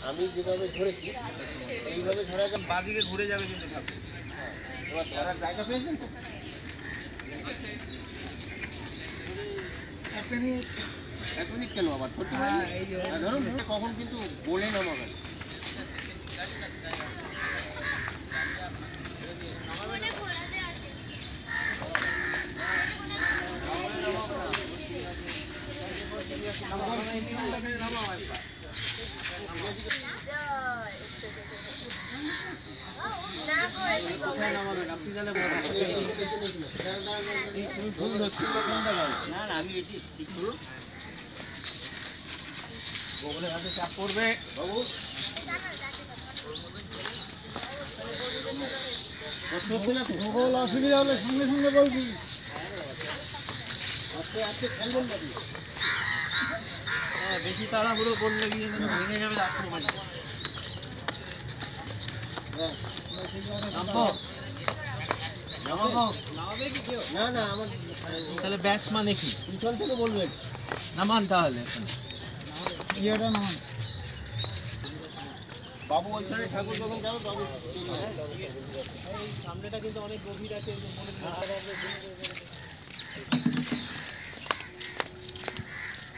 আমি যেভাবে ধরেছি এইভাবে ধরা যাবে, বাঁদিকে ঘুরে যাবে কিন্তু এবার ধরার জায়গা পেয়েছেন তো? এক মিনিট কেন আবার ধরতে পারেন? ধরুন কখন কিন্তু বলেন আমাকে। চাপ পড়বে বাবু, অসুবিধা হলে সঙ্গে সঙ্গে বলবি। বেশি তাড়াহুড়ো করলে গিয়ে ভেঙে যাবে। না না আমার তাহলে ব্যাস মানে কি? পিছন থেকে বলবেন নামান তাহলে ইয়েটা নামান। বাবু ওইখানে ঠাকুর যখন যাবে বাবু সামনেটা কিন্তু অনেক গভীর আছে।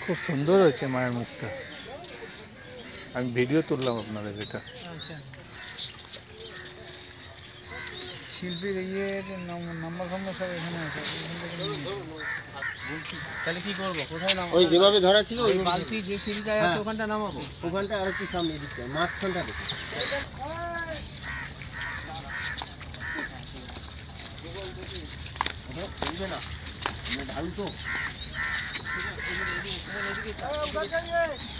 খুব সুন্দর হয়েছে মায়ের মুখটা। আমি ভিডিও তুললাম আপনাদের এটা। আচ্ছা, শিল্পীর ইয়ের নাম্বার ফাম্বার সব এখানে আছে। তাহলে কি করবো? কোথায় নামাবো? ওই যেভাবে ধরা ছিল ওই বালতি যে সিঁড়িটায় আছে ওখানটা নামাবো। ওখানটা আর একটু সামনে দিতে মাঝখানটা দেখে চলবে না, ঢালু তো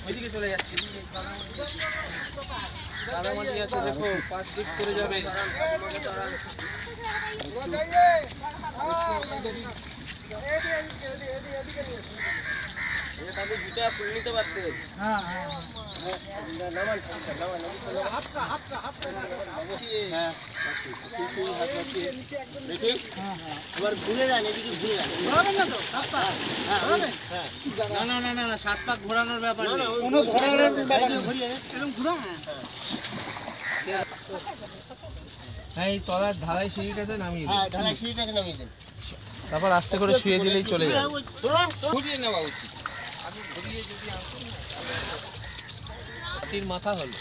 ওইদিকে চলে যাচ্ছে। কাদামাটি আছে দেখো, পাঁচ দিক করে যাবে। তাদের জুতা খুলে নিতে পারতে। এবার ঘুরে যান, এদিকে ঘুরে যান। না না না না, 7 পাক ঘোরানোর ব্যাপার নেই। কোনো ঘোরানোর ব্যাপার নেই। হ্যাঁ, এই তলার ঢালাই সিঁড়িটাতে নামিয়ে দিন। হ্যাঁ, ঢালাই সিঁড়িটাকে নামিয়ে দেন। তারপর আস্তে করে শুয়ে দিলেই চলে যাবে। ঘুরিয়ে নেওয়া উচিত। আমি ঘুরিয়ে যদি হাতির মাথা হলো।